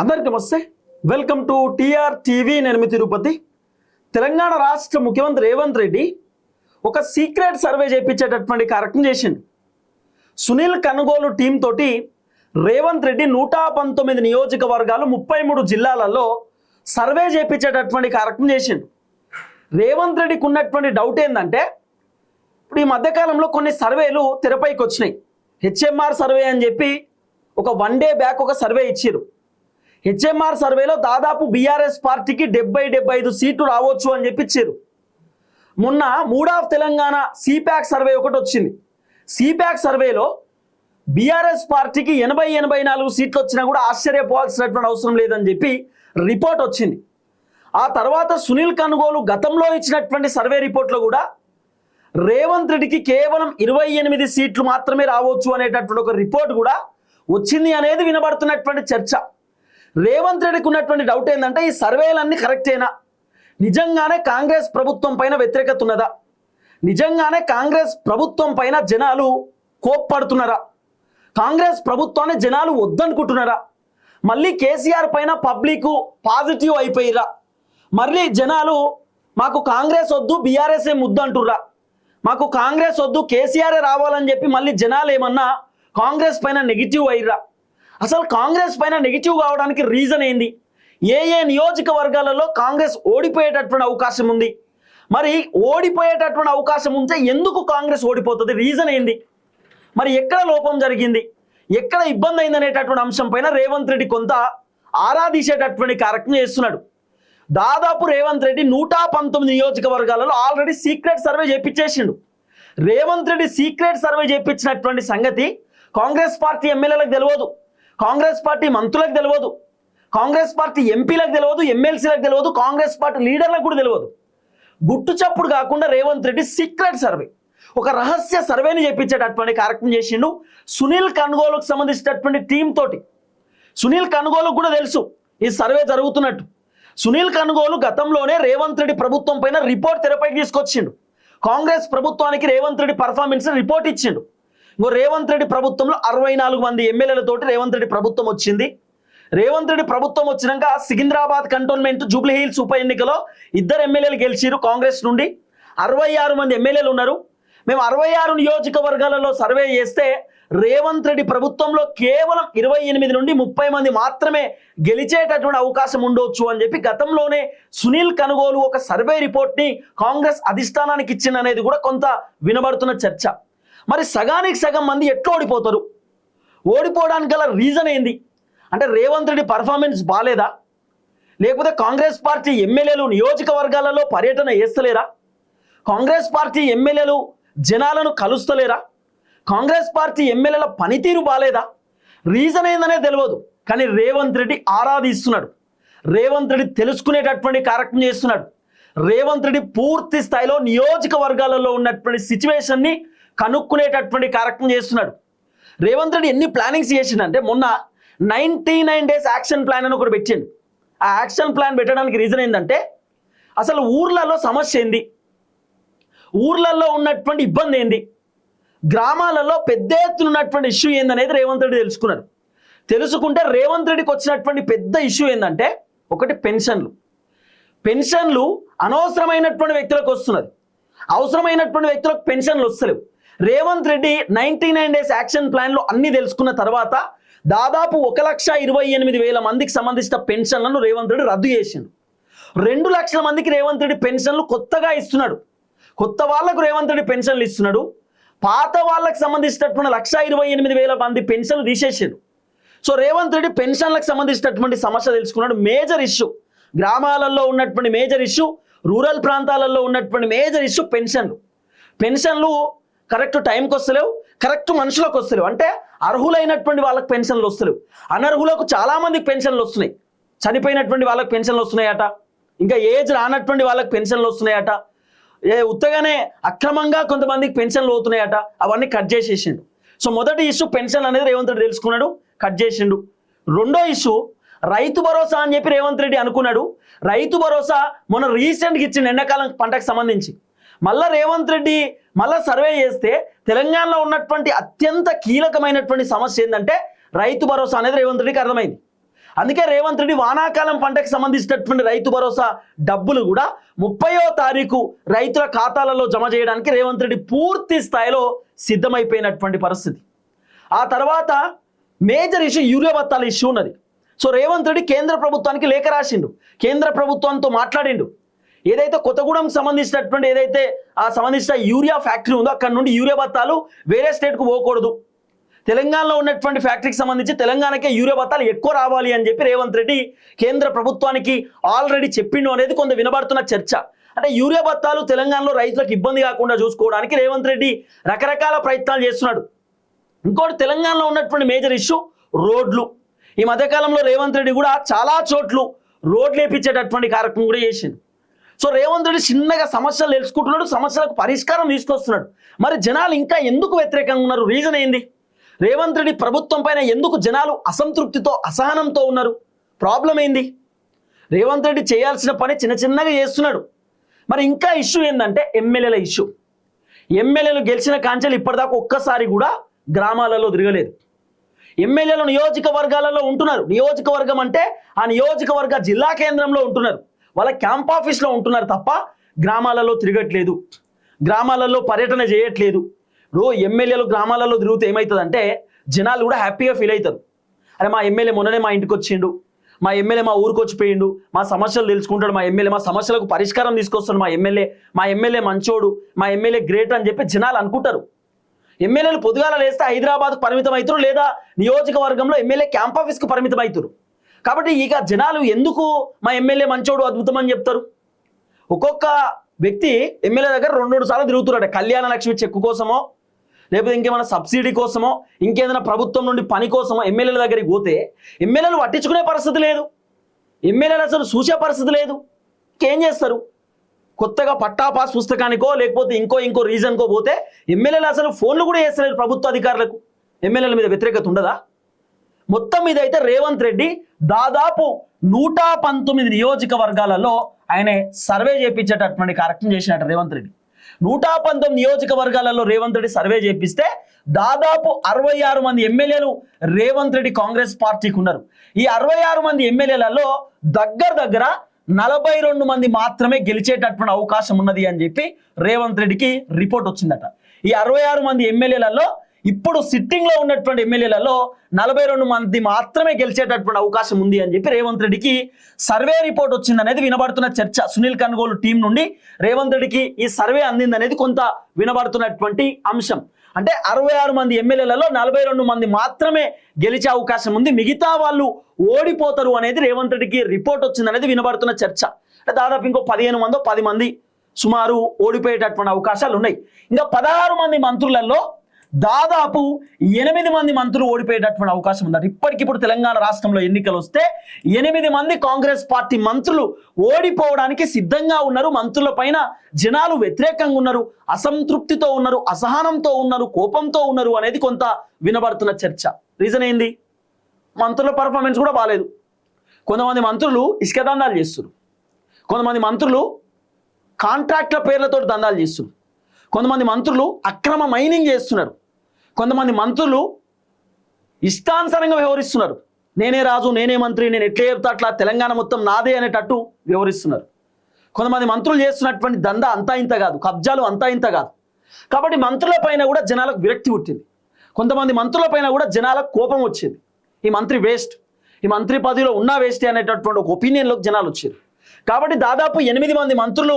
అందరికీ నమస్తే. Welcome to TR TV. నేను మీ తిరుపతి. తెలంగాణ రాష్ట్ర ముఖ్యమంత్రి రేవంత్ రెడ్డి ఒక సీక్రెట్ సర్వే చేయించేటటువంటి కార్యక్రమం చేసిండు. సునీల్ కనుగోలు టీం తోటి రేవంత్ రెడ్డి 119 నియోజకవర్గాలు 33 జిల్లాలలో సర్వే చేయించేటటువంటి కార్యక్రమం చేసిండు. రేవంత్ రెడ్డికి ఉన్నటువంటి డౌట్ ఏంటంటే, ఇప్పుడు ఈ మధ్యకాలంలో కొన్ని సర్వేలు తెరపైకి వచ్చినాయి. హెచ్ఎంఆర్ సర్వే అని చెప్పి ఒక 1 డే బ్యాక్ ఒక సర్వే ఇచ్చారు. హెచ్ఎంఆర్ సర్వేలో దాదాపు బీఆర్ఎస్ పార్టీకి 70-75 సీట్లు రావచ్చు అని చెప్పి ఇచ్చారు. మొన్న మూడ్ ఆఫ్ తెలంగాణ సిప్యాక్ సర్వే ఒకటి వచ్చింది. సిప్యాక్ సర్వేలో బీఆర్ఎస్ పార్టీకి 80-84 సీట్లు వచ్చినా కూడా ఆశ్చర్యపోవాల్సినటువంటి అవసరం లేదని చెప్పి రిపోర్ట్ వచ్చింది. ఆ తర్వాత సునీల్ కనుగోలు గతంలో ఇచ్చినటువంటి సర్వే రిపోర్ట్లో కూడా రేవంత్ రెడ్డికి కేవలం 28 సీట్లు మాత్రమే రావచ్చు అనేటటువంటి ఒక రిపోర్ట్ కూడా వచ్చింది అనేది వినబడుతున్నటువంటి చర్చ. రేవంత్ రెడ్డికి ఉన్నటువంటి డౌట్ ఏంటంటే, ఈ సర్వేలన్నీ కరెక్టేనా? నిజంగానే కాంగ్రెస్ ప్రభుత్వం పైన వ్యతిరేకత ఉన్నదా? నిజంగానే కాంగ్రెస్ ప్రభుత్వం పైన జనాలు కోప్పడుతున్నారా? కాంగ్రెస్ ప్రభుత్వాన్ని జనాలు వద్దనుకుంటున్నారా? మళ్ళీ కేసీఆర్ పైన పబ్లిక్ పాజిటివ్ అయిపోయిరా? మళ్ళీ జనాలు మాకు కాంగ్రెస్ వద్దు, బీఆర్ఎస్ ముద్దు అంటుర్రా? మాకు కాంగ్రెస్ వద్దు, కేసీఆర్ రావాలని చెప్పి మళ్ళీ జనాలు ఏమన్నా కాంగ్రెస్ పైన నెగిటివ్ అయ్యిరా? అసలు కాంగ్రెస్ పైన నెగిటివ్ కావడానికి రీజన్ ఏంది? ఏ నియోజకవర్గాలలో కాంగ్రెస్ ఓడిపోయేటటువంటి అవకాశం ఉంది? మరి ఓడిపోయేటటువంటి అవకాశం ఉంటే ఎందుకు కాంగ్రెస్ ఓడిపోతుంది? రీజన్ ఏంది? మరి ఎక్కడ లోపం జరిగింది, ఎక్కడ ఇబ్బంది అయింది అనేటటువంటి అంశం పైన రేవంత్ రెడ్డి కొంత ఆరాధించేటటువంటి కార్యక్రమం చేస్తున్నాడు. దాదాపు రేవంత్ రెడ్డి 119 నియోజకవర్గాలలో ఆల్రెడీ సీక్రెట్ సర్వే చేపించేసిండు. రేవంత్ రెడ్డి సీక్రెట్ సర్వే చేపించినటువంటి సంగతి కాంగ్రెస్ పార్టీ ఎమ్మెల్యేలకు తెలియదు, కాంగ్రెస్ పార్టీ మంత్రులకు తెలియదు, కాంగ్రెస్ పార్టీ ఎంపీలకు తెలియదు, ఎమ్మెల్సీలకు తెలియదు, కాంగ్రెస్ పార్టీ లీడర్లకు కూడా తెలియదు. గుట్టు చప్పుడు కాకుండా రేవంత్ రెడ్డి సీక్రెట్ సర్వే, ఒక రహస్య సర్వేని చేపించేటటువంటి కార్యక్రమం చేసిండు. సునీల్ కనుగోలుకు సంబంధించినటువంటి టీం తోటి. సునీల్ కనుగోలుకు కూడా తెలుసు ఈ సర్వే జరుగుతున్నట్టు. సునీల్ కనుగోలు గతంలోనే రేవంత్ రెడ్డి ప్రభుత్వం పైన రిపోర్ట్ తెరపైకి తీసుకొచ్చిండు. కాంగ్రెస్ ప్రభుత్వానికి రేవంత్ రెడ్డి పర్ఫార్మెన్స్ రిపోర్ట్ ఇచ్చిండు. ఇంకో రేవంత్ రెడ్డి ప్రభుత్వంలో 64 మంది ఎమ్మెల్యేలతోటి రేవంత్ రెడ్డి ప్రభుత్వం వచ్చింది. రేవంత్ రెడ్డి ప్రభుత్వం వచ్చినాక సికింద్రాబాద్ కంటోన్మెంట్ జూబ్లీ హిల్స్ ఉప ఎన్నికలో 2 ఎమ్మెల్యేలు గెలిచిరు కాంగ్రెస్ నుండి. 66 మంది ఎమ్మెల్యేలు ఉన్నారు. మేము 66 నియోజకవర్గాలలో సర్వే చేస్తే రేవంత్ రెడ్డి ప్రభుత్వంలో కేవలం 28 నుండి 30 మంది మాత్రమే గెలిచేటటువంటి అవకాశం ఉండొచ్చు అని చెప్పి గతంలోనే సునీల్ కనుగోలు ఒక సర్వే రిపోర్ట్ని కాంగ్రెస్ అధిష్టానానికి ఇచ్చిందనేది కూడా కొంత వినబడుతున్న చర్చ. మరి సగానికి సగం మంది ఎట్లా ఓడిపోతారు? ఓడిపోవడానికి గల రీజన్ ఏంది అంటే, రేవంత్ రెడ్డి పర్ఫార్మెన్స్ బాలేదా? లేకపోతే కాంగ్రెస్ పార్టీ ఎమ్మెల్యేలు నియోజకవర్గాలలో పర్యటన చేస్తలేరా? కాంగ్రెస్ పార్టీ ఎమ్మెల్యేలు జనాలను కలుస్తలేరా? కాంగ్రెస్ పార్టీ ఎమ్మెల్యేల పనితీరు బాలేదా? రీజన్ ఏందనే తెలియదు. కానీ రేవంత్ రెడ్డి ఆరాధిస్తున్నాడు. రేవంత్ రెడ్డి తెలుసుకునేటటువంటి కార్యక్రమం చేస్తున్నాడు. రేవంత్ రెడ్డి పూర్తి స్థాయిలో నియోజకవర్గాలలో ఉన్నటువంటి సిచ్యువేషన్ని కనుక్కునేటటువంటి కార్యక్రమం చేస్తున్నాడు. రేవంత్ రెడ్డి ఎన్ని ప్లానింగ్స్ చేసిండంటే, మొన్న 99 డేస్ యాక్షన్ ప్లాన్ అని ఒకటి పెట్టిండు. ఆ యాక్షన్ ప్లాన్ పెట్టడానికి రీజన్ ఏంటంటే, అసలు ఊర్లలో సమస్య ఏంది, ఊర్లలో ఉన్నటువంటి ఇబ్బంది ఏంది, గ్రామాలలో పెద్ద ఎత్తున ఉన్నటువంటి ఇష్యూ ఏందనేది రేవంత్ రెడ్డి తెలుసుకున్నాడు. తెలుసుకుంటే రేవంత్ రెడ్డికి వచ్చినటువంటి పెద్ద ఇష్యూ ఏంటంటే, ఒకటి పెన్షన్లు అనవసరమైనటువంటి వ్యక్తులకు వస్తున్నది. అవసరమైనటువంటి వ్యక్తులకు పెన్షన్లు వస్తలేవు. రేవంత్ రెడ్డి 99 డేస్ యాక్షన్ ప్లాన్లో అన్ని తెలుసుకున్న తర్వాత దాదాపు 1,28,000 మందికి సంబంధించిన పెన్షన్లను రేవంత్ రెడ్డి రద్దు చేసిండు. 2 లక్షల మందికి రేవంత్ రెడ్డి పెన్షన్లు కొత్తగా ఇస్తున్నాడు. కొత్త వాళ్లకు రేవంత్ రెడ్డి పెన్షన్లు ఇస్తున్నాడు. పాత వాళ్ళకి సంబంధించినటువంటి 1,28,000 మంది పెన్షన్లు తీసేసాడు. సో రేవంత్ రెడ్డి పెన్షన్లకు సంబంధించినటువంటి సమస్య తెలుసుకున్నాడు. మేజర్ ఇష్యూ, గ్రామాలలో ఉన్నటువంటి మేజర్ ఇష్యూ, రూరల్ ప్రాంతాలలో ఉన్నటువంటి మేజర్ ఇష్యూ పెన్షన్లు కరెక్ట్ టైంకి వస్తలేవు, కరెక్ట్ మనుషులకు వస్తలేవు. అంటే అర్హులైనటువంటి వాళ్ళకి పెన్షన్లు వస్తలేవు, అనర్హులకు చాలామందికి పెన్షన్లు వస్తున్నాయి. చనిపోయినటువంటి వాళ్ళకి పెన్షన్లు వస్తున్నాయట, ఇంకా ఏజ్ రానటువంటి వాళ్ళకి పెన్షన్లు వస్తున్నాయట, ఉత్తగానే అక్రమంగా కొంతమందికి పెన్షన్లు అవుతున్నాయట. అవన్నీ కట్ చేసేసిండు. సో మొదటి ఇష్యూ పెన్షన్ అనేది రేవంత్ రెడ్డి తెలుసుకున్నాడు, కట్ చేసిండు. రెండో ఇష్యూ రైతు భరోసా అని చెప్పి రేవంత్ రెడ్డి అనుకున్నాడు. రైతు భరోసా మొన్న రీసెంట్గా ఇచ్చిన ఎండాకాలం పంటకు సంబంధించి మళ్ళా రేవంత్ రెడ్డి మళ్ళా సర్వే చేస్తే తెలంగాణలో ఉన్నటువంటి అత్యంత కీలకమైనటువంటి సమస్య ఏంటంటే రైతు భరోసా అనేది రేవంత్ రెడ్డికి అర్థమైంది. అందుకే రేవంత్ రెడ్డి వానాకాలం పంటకు సంబంధించినటువంటి రైతు భరోసా డబ్బులు కూడా 30వ తారీఖు రైతుల ఖాతాలలో జమ చేయడానికి రేవంత్ రెడ్డి పూర్తి స్థాయిలో సిద్ధమైపోయినటువంటి పరిస్థితి. ఆ తర్వాత మేజర్ ఇష్యూ యూరియా బత్తాల ఇష్యూ ఉన్నది. సో రేవంత్ రెడ్డి కేంద్ర ప్రభుత్వానికి లేఖ రాసిండు, కేంద్ర ప్రభుత్వంతో మాట్లాడిండు. ఏదైతే కొత్తగూడెంకి సంబంధించినటువంటి ఏదైతే ఆ సంబంధించిన యూరియా ఫ్యాక్టరీ ఉందో అక్కడ నుండి యూరియా బత్తాలు వేరే స్టేట్కు పోకూడదు, తెలంగాణలో ఉన్నటువంటి ఫ్యాక్టరీకి సంబంధించి తెలంగాణకే యూరియా బత్తాలు ఎక్కువ రావాలి అని చెప్పి రేవంత్ రెడ్డి కేంద్ర ప్రభుత్వానికి ఆల్రెడీ చెప్పిండు అనేది కొంత వినబడుతున్న చర్చ. అంటే యూరియా బత్తాలు తెలంగాణలో రైతులకు ఇబ్బంది కాకుండా చూసుకోవడానికి రేవంత్ రెడ్డి రకరకాల ప్రయత్నాలు చేస్తున్నాడు. ఇంకోటి తెలంగాణలో ఉన్నటువంటి మేజర్ ఇష్యూ రోడ్లు. ఈ మధ్యకాలంలో రేవంత్ రెడ్డి కూడా చాలా చోట్ల రోడ్లు వేయించేటటువంటి కార్యక్రమం కూడా చేసిండు. సో రేవంత్ రెడ్డి చిన్నగా సమస్యలు తెలుసుకుంటున్నాడు, సమస్యలకు పరిష్కారం తీసుకొస్తున్నాడు. మరి జనాలు ఇంకా ఎందుకు వ్యతిరేకంగా ఉన్నారు? రీజన్ ఏంది? రేవంత్ రెడ్డి ప్రభుత్వం పైన ఎందుకు జనాలు అసంతృప్తితో అసహనంతో ఉన్నారు? ప్రాబ్లం ఏంది? రేవంత్ రెడ్డి చేయాల్సిన పని చిన్న చిన్నగా చేస్తున్నాడు. మరి ఇంకా ఇష్యూ ఏంటంటే ఎమ్మెల్యేల ఇష్యూ. ఎమ్మెల్యేలు గెలిచిన కాంచెలు ఇప్పటిదాకా ఒక్కసారి కూడా గ్రామాలలో తిరగలేదు. ఎమ్మెల్యేలు నియోజకవర్గాలలో ఉంటున్నారు. నియోజకవర్గం అంటే ఆ నియోజకవర్గ జిల్లా కేంద్రంలో ఉంటున్నారు, వాళ్ళ క్యాంప్ ఆఫీస్లో ఉంటున్నారు తప్ప గ్రామాలలో తిరగట్లేదు, గ్రామాలలో పర్యటన చేయట్లేదు. ఇప్పుడు ఎమ్మెల్యేలు గ్రామాలలో తిరుగుతూ ఏమవుతుందంటే జనాలు కూడా హ్యాపీగా ఫీల్ అవుతారు. అరే మా ఎమ్మెల్యే మొన్ననే మా ఇంటికి వచ్చిండు, మా ఎమ్మెల్యే మా ఊరికి వచ్చిపోయిండు, మా సమస్యలు తెలుసుకుంటాడు, మా ఎమ్మెల్యే మా సమస్యలకు పరిష్కారం తీసుకొస్తాడు, మా ఎమ్మెల్యే మంచోడు, మా ఎమ్మెల్యే గ్రేట్ అని చెప్పి జనాలు అనుకుంటారు. ఎమ్మెల్యేలు పొద్దుగాల లేస్తే హైదరాబాద్కు పరిమితం అవుతారు, లేదా నియోజకవర్గంలో ఎమ్మెల్యే క్యాంప్ ఆఫీస్కు పరిమితం అవుతారు. కాబట్టి ఇక జనాలు ఎందుకు మా ఎమ్మెల్యే మంచోడు అద్భుతం అని చెప్తారు? ఒక్కొక్క వ్యక్తి ఎమ్మెల్యే దగ్గర 2-3 సార్లు తిరుగుతున్నాడు. కళ్యాణ లక్ష్మి చెక్కు కోసమో, లేకపోతే ఇంకేమైనా సబ్సిడీ కోసమో, ఇంకేదైనా ప్రభుత్వం నుండి పని కోసమో ఎమ్మెల్యేల దగ్గరికి పోతే ఎమ్మెల్యేలు పట్టించుకునే పరిస్థితి లేదు, ఎమ్మెల్యేలు అసలు చూసే పరిస్థితి లేదు. ఇంకేం చేస్తారు? కొత్తగా పట్టా పాస్ పుస్తకానికో లేకపోతే ఇంకో రీజన్కో పోతే ఎమ్మెల్యేలు అసలు ఫోన్లు కూడా చేస్తలేరు ప్రభుత్వ అధికారులకు. ఎమ్మెల్యేల మీద వ్యతిరేకత ఉండదా? మొత్తం మీద అయితే రేవంత్ రెడ్డి దాదాపు 119 నియోజకవర్గాలలో ఆయన సర్వే చేయించేటటువంటి కార్యక్రమం చేసినట్టు రేవంత్ రెడ్డి. 119 నియోజకవర్గాలలో రేవంత్ రెడ్డి సర్వే చేపిస్తే దాదాపు 66 మంది ఎమ్మెల్యేలు రేవంత్ రెడ్డి కాంగ్రెస్ పార్టీకి ఉన్నారు. ఈ 66 మంది ఎమ్మెల్యేలలో దగ్గర 42 మంది మాత్రమే గెలిచేటటువంటి అవకాశం ఉన్నది అని చెప్పి రేవంత్ రెడ్డికి రిపోర్ట్ వచ్చిందట. ఈ 66 మంది ఎమ్మెల్యేలలో ఇప్పుడు సిట్టింగ్ లో ఉన్నటువంటి ఎమ్మెల్యేలలో 42 మంది మాత్రమే గెలిచేటటువంటి అవకాశం ఉంది అని చెప్పి రేవంత్ రెడ్డికి సర్వే రిపోర్ట్ వచ్చింది అనేది వినబడుతున్న చర్చ. సునీల్ కన్గోలు టీం నుండి రేవంత్ రెడ్డికి ఈ సర్వే అందింది అనేది కొంత వినబడుతున్నటువంటి అంశం. అంటే 66 మంది ఎమ్మెల్యేలలో 42 మంది మాత్రమే గెలిచే అవకాశం ఉంది, మిగతా వాళ్ళు ఓడిపోతారు అనేది రేవంత్ రెడ్డికి రిపోర్ట్ వచ్చింది అనేది వినబడుతున్న చర్చ. అంటే దాదాపు ఇంకో 15 మందో 10 మంది సుమారు ఓడిపోయేటటువంటి అవకాశాలు ఉన్నాయి. ఇంకా 16 మంది మంత్రులలో దాదాపు 8 మంది మంత్రులు ఓడిపోయేటటువంటి అవకాశం ఉందట. ఇప్పటికిప్పుడు తెలంగాణ రాష్ట్రంలో ఎన్నికలు వస్తే 8 మంది కాంగ్రెస్ పార్టీ మంత్రులు ఓడిపోవడానికి సిద్ధంగా ఉన్నారు. మంత్రుల పైన జనాలు వ్యతిరేకంగా ఉన్నారు, అసంతృప్తితో ఉన్నారు, అసహనంతో ఉన్నారు, కోపంతో ఉన్నారు అనేది కొంత వినబడుతున్న చర్చ. రీజన్ ఏంది? మంత్రుల పర్ఫార్మెన్స్ కూడా బాగాలేదు. కొంతమంది మంత్రులు ఇసుక దందాలు చేస్తున్నారు, కొంతమంది మంత్రులు కాంట్రాక్ట్ల పేర్లతో దందాలు చేస్తున్నారు, కొంతమంది మంత్రులు అక్రమ మైనింగ్ చేస్తున్నారు, కొంతమంది మంత్రులు ఇష్టానుసారంగా వ్యవహరిస్తున్నారు. నేనే రాజు, నేనే మంత్రి, నేను ఎట్లా చెప్తా అట్లా తెలంగాణ మొత్తం నాదే అనేటట్టు వ్యవహరిస్తున్నారు. కొంతమంది మంత్రులు చేస్తున్నటువంటి దందా అంతా ఇంత కాదు, కబ్జాలు అంతా ఇంత కాదు. కాబట్టి మంత్రుల పైన కూడా జనాలకు విరక్తి పుట్టింది, కొంతమంది మంత్రుల పైన కూడా జనాలకు కోపం వచ్చింది. ఈ మంత్రి వేస్ట్, ఈ మంత్రి పదవిలో ఉన్నా వేస్టే అనేటటువంటి ఒక ఒపీనియన్లోకి జనాలు వచ్చారు. కాబట్టి దాదాపు 8 మంది మంత్రులు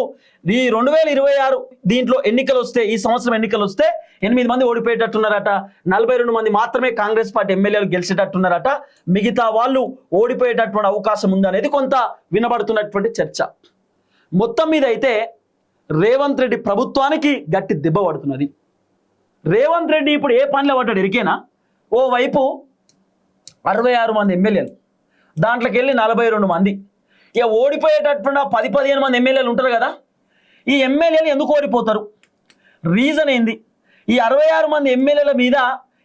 ఈ 2026 దీంట్లో ఎన్నికలు వస్తే, ఈ సంవత్సరం ఎన్నికలు వస్తే 8 మంది ఓడిపోయేటట్టున్నారట. 42 మంది మాత్రమే కాంగ్రెస్ పార్టీ ఎమ్మెల్యేలు గెలిచేటట్టున్నారట, మిగతా వాళ్ళు ఓడిపోయేటటువంటి అవకాశం ఉంది అనేది కొంత వినబడుతున్నటువంటి చర్చ. మొత్తం మీద అయితే రేవంత్ రెడ్డి ప్రభుత్వానికి గట్టి దెబ్బ పడుతున్నది. రేవంత్ రెడ్డి ఇప్పుడు ఏ పనిలో పడ్డాడు ఎరికేనా? ఓవైపు 66 మంది ఎమ్మెల్యేలు, దాంట్లోకి వెళ్ళి 42 మంది, ఇక ఓడిపోయేటటువంటి 10-15 మంది ఎమ్మెల్యేలు ఉంటారు కదా. ఈ ఎమ్మెల్యేలు ఎందుకు ఓడిపోతారు? రీజన్ ఏంది? ఈ 66 మంది ఎమ్మెల్యేల మీద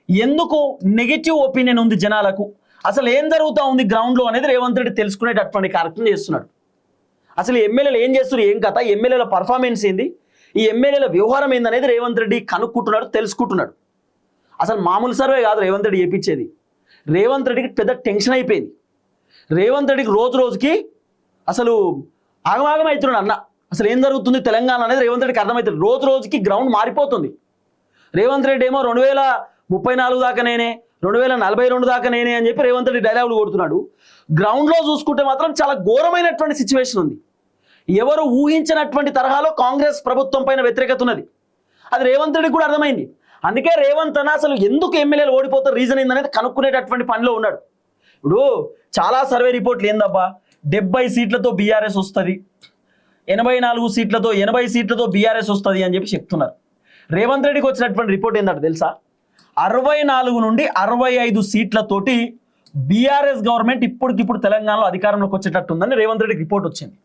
ఎందుకు నెగిటివ్ ఒపీనియన్ ఉంది జనాలకు? అసలు ఏం జరుగుతూ ఉంది గ్రౌండ్లో అనేది రేవంత్ రెడ్డి తెలుసుకునేటటువంటి కార్యక్రమం చేస్తున్నాడు. అసలు ఈ ఎమ్మెల్యేలు ఏం చేస్తున్నారు, ఏం కథ, ఎమ్మెల్యేల పర్ఫార్మెన్స్ ఏంది, ఈ ఎమ్మెల్యేల వ్యవహారం ఏందనేది రేవంత్ రెడ్డి కనుక్కుంటున్నాడు, తెలుసుకుంటున్నాడు. అసలు మామూలు సర్వే కాదు రేవంత్ రెడ్డి చేపించేది. రేవంత్ రెడ్డికి పెద్ద టెన్షన్ అయిపోయింది. రేవంత్ రెడ్డికి రోజు రోజుకి అసలు ఆగమాగం అవుతున్నాడు అన్న. అసలు ఏం జరుగుతుంది తెలంగాణ అనేది రేవంత్ రెడ్డికి అర్థమవుతుంది. రోజు రోజుకి గ్రౌండ్ మారిపోతుంది. రేవంత్ రెడ్డి ఏమో 2034 దాకా నేనే, 2042 దాకా నేనే అని చెప్పి రేవంత్ రెడ్డి డైలాగులు కొడుతున్నాడు. గ్రౌండ్లో చూసుకుంటే మాత్రం చాలా ఘోరమైనటువంటి సిచ్యువేషన్ ఉంది. ఎవరు ఊహించినటువంటి తరహాలో కాంగ్రెస్ ప్రభుత్వం పైన వ్యతిరేకత ఉన్నది. అది రేవంత్ రెడ్డికి కూడా అర్థమైంది. అందుకే రేవంత్ అన్న అసలు ఎందుకు ఎమ్మెల్యేలు ఓడిపోతారు రీజన్ ఏందనేది కనుక్కునేటటువంటి పనిలో ఉన్నాడు. ఇప్పుడు చాలా సర్వే రిపోర్ట్లు ఏందబ్బా, 70 సీట్లతో బీఆర్ఎస్ వస్తుంది, 84 సీట్లతో 80 సీట్లతో బీఆర్ఎస్ వస్తుంది అని చెప్పి చెప్తున్నారు. రేవంత్ రెడ్డికి వచ్చినటువంటి రిపోర్ట్ ఏంటంటే తెలుసా, 64 నుండి 65 సీట్లతోటి బీఆర్ఎస్ గవర్నమెంట్ ఇప్పటికిప్పుడు తెలంగాణలో అధికారంలోకి వచ్చేటట్టుందని రేవంత్ రెడ్డికి రిపోర్ట్ వచ్చింది.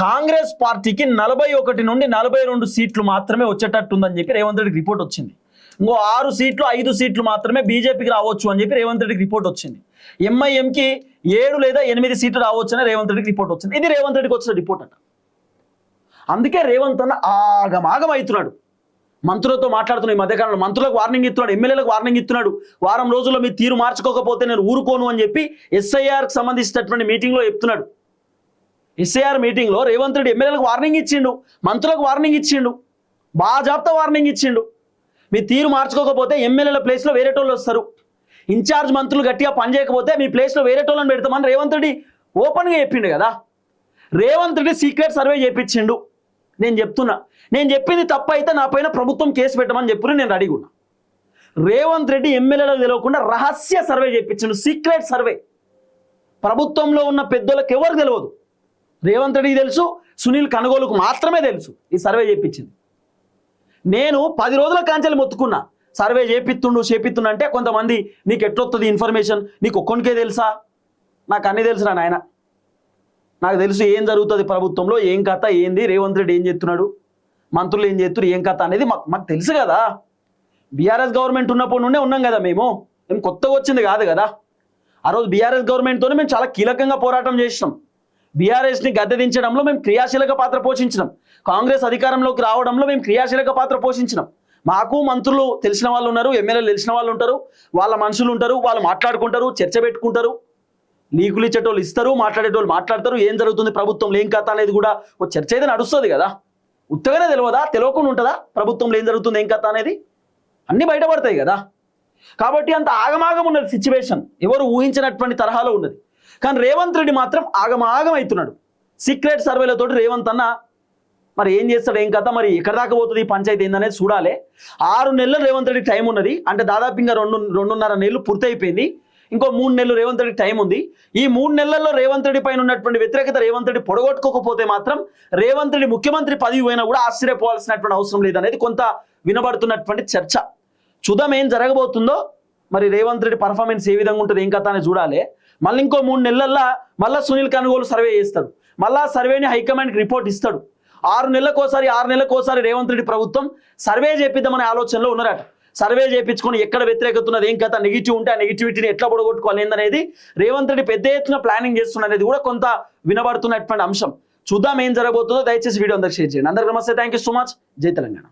కాంగ్రెస్ పార్టీకి 41 నుండి 42 సీట్లు మాత్రమే వచ్చేటట్టుందని చెప్పి రేవంత్ రెడ్డికి రిపోర్ట్ వచ్చింది. ఇంకో 6 సీట్లు 5 సీట్లు మాత్రమే బీజేపీకి రావచ్చు అని చెప్పి రేవంత్ రెడ్డికి రిపోర్ట్ వచ్చింది. ఎంఐఎంకి 7 లేదా 8 సీట్లు రావచ్చు అని రేవంత్ రెడ్డికి రిపోర్ట్ వచ్చింది. ఇది రేవంత్ రెడ్డికి వచ్చిన రిపోర్ట్ అట. అందుకే రేవంత్ అన్న ఆగమాగం అవుతున్నాడు. మంత్రులతో మాట్లాడుతున్నాడు. ఈ మధ్యకాలంలో మంత్రులకు వార్నింగ్ ఇస్తున్నాడు, ఎమ్మెల్యేలకు వార్నింగ్ ఇస్తున్నాడు. వారం రోజుల్లో మీ తీరు మార్చుకోకపోతే నేను ఊరుకోను అని చెప్పి ఎస్ఐఆర్కి సంబంధించినటువంటి మీటింగ్లో చెప్తున్నాడు. ఎస్ఐఆర్ మీటింగ్లో రేవంత్ రెడ్డి ఎమ్మెల్యేలకు వార్నింగ్ ఇచ్చిండు, మంత్రులకు వార్నింగ్ ఇచ్చిండు, బాజాబ్తా వార్నింగ్ ఇచ్చిండు. మీ తీరు మార్చుకోకపోతే ఎమ్మెల్యేల ప్లేస్లో వేరేటోళ్ళు వస్తారు, ఇన్ఛార్జ్ మంత్రులు గట్టిగా పనిచేయకపోతే మీ ప్లేస్లో వేరేటోళ్ళని పెడతామని రేవంత్ రెడ్డి ఓపెన్గా చెప్పిండు కదా. రేవంత్ రెడ్డి సీక్రెట్ సర్వే చేయించిండు. నేను చెప్తున్నా, నేను చెప్పింది తప్పు అయితే నా పైన ప్రభుత్వం కేసు పెట్టమని చెప్పి నేను రెడీగా ఉన్నా. రేవంత్ రెడ్డి ఎమ్మెల్యేలకు తెలియకుండా రహస్య సర్వే చేయించిండు, సీక్రెట్ సర్వే. ప్రభుత్వంలో ఉన్న పెద్దోళ్ళకి ఎవరికి తెలియదు. రేవంత్ రెడ్డికి తెలుసు, సునీల్ కనుగోలుకు మాత్రమే తెలుసు ఈ సర్వే చేయించింది. నేను 10 రోజుల కాంచెలు మొత్తుకున్నా, సర్వే చేపిస్తుండు అంటే కొంతమంది నీకు ఎట్లొస్తుంది ఇన్ఫర్మేషన్, నీకు ఒక్కొనికే తెలుసా? నాకు అన్నీ తెలుసురా నాయన, నాకు తెలుసు ఏం జరుగుతుంది ప్రభుత్వంలో, ఏం కథ ఏంది, రేవంత్ రెడ్డి ఏం చేస్తున్నాడు, మంత్రులు ఏం చేస్తున్నారు, ఏం కథ అనేది మాకు తెలుసు కదా. బీఆర్ఎస్ గవర్నమెంట్ ఉన్నప్పుడు నుండే ఉన్నాం కదా, మేము కొత్తగా వచ్చింది కాదు కదా. ఆ రోజు బీఆర్ఎస్ గవర్నమెంట్తోనే మేము చాలా కీలకంగా పోరాటం చేసినాం. బీఆర్ఎస్ని గద్దెదించడంలో మేము క్రియాశీలక పాత్ర పోషించినాం. కాంగ్రెస్ అధికారంలోకి రావడంలో మేము క్రియాశీలక పాత్ర పోషించినాం. మాకు మంత్రులు తెలిసిన వాళ్ళు ఉన్నారు, ఎమ్మెల్యేలు తెలిసిన వాళ్ళు ఉంటారు, వాళ్ళ మనుషులు ఉంటారు, వాళ్ళు మాట్లాడుకుంటారు, చర్చ పెట్టుకుంటారు, లీకులు ఇచ్చేటోళ్ళు ఇస్తారు, మాట్లాడేటోళ్ళు మాట్లాడతారు. ఏం జరుగుతుంది ప్రభుత్వంలో ఏం కథ అనేది కూడా ఒక చర్చ అయితే నడుస్తుంది కదా. ఉత్తగానే తెలియదా, తెలియకుండా ఉంటుందా ప్రభుత్వంలో ఏం జరుగుతుంది ఏం కథ అనేది? అన్నీ బయటపడతాయి కదా. కాబట్టి అంత ఆగమాగం ఉన్నది సిచ్యువేషన్, ఎవరు ఊహించినటువంటి తరహాలో ఉన్నది. కానీ రేవంత్ రెడ్డి మాత్రం ఆగమాగం అవుతున్నాడు. సీక్రెట్ సర్వేలతోటి రేవంత్ అన్న మరి ఏం చేస్తాడు ఏం కథ, మరి ఎక్కడ దాకా పోతుంది ఈ పంచాయతీ ఏందనేది చూడాలి. 6 నెలలు రేవంత్ రెడ్డి టైం ఉన్నది, అంటే దాదాపు ఇంకా 2.5 నెలలు పూర్తి అయిపోయింది. ఇంకో 3 నెలలు రేవంత్ రెడ్డి టైం ఉంది. ఈ 3 నెలల్లో రేవంత్ రెడ్డి పైన ఉన్నటువంటి వ్యతిరేకత రేవంత్ రెడ్డి పొడగొట్టుకోకపోతే మాత్రం రేవంత్ రెడ్డి ముఖ్యమంత్రి పదవి పోయినా కూడా ఆశ్చర్యపోవాల్సినటువంటి అవసరం లేదనేది కొంత వినబడుతున్నటువంటి చర్చ. చూద్దాం ఏం జరగబోతుందో. మరి రేవంత్ రెడ్డి పర్ఫార్మెన్స్ ఏ విధంగా ఉంటుంది ఏం కథ అని చూడాలి. మళ్ళీ ఇంకో 3 నెలల్లో మళ్ళీ సునీల్ కనుగోలు సర్వే చేస్తాడు, మళ్ళా సర్వేని హైకమాండ్కి రిపోర్ట్ ఇస్తాడు. 6 నెలలకోసారి రేవంత్ రెడ్డి ప్రభుత్వం సర్వే చేపిద్దామనే ఆలోచనలో ఉన్నారట. సర్వే చేయించుకొని ఎక్కడ వ్యతిరేకత ఉన్నది ఏం కథ, నెగిటివ్ ఉంటే ఆ నెగిటివిటీని ఎట్లా పొడగొట్టుకోవాలి అనేది రేవంత్ రెడ్డి పెద్ద ఎత్తున ప్లానింగ్ చేస్తున్నది కూడా కొంత వినబడుతున్నటువంటి అంశం. చూద్దాం ఏం జరగబోతుందో. దయచేసి వీడియో అందరికి షేర్ చేయండి. అందరికీ నమస్తే, థ్యాంక్ యూ సో మచ్. జై తెలంగాణ.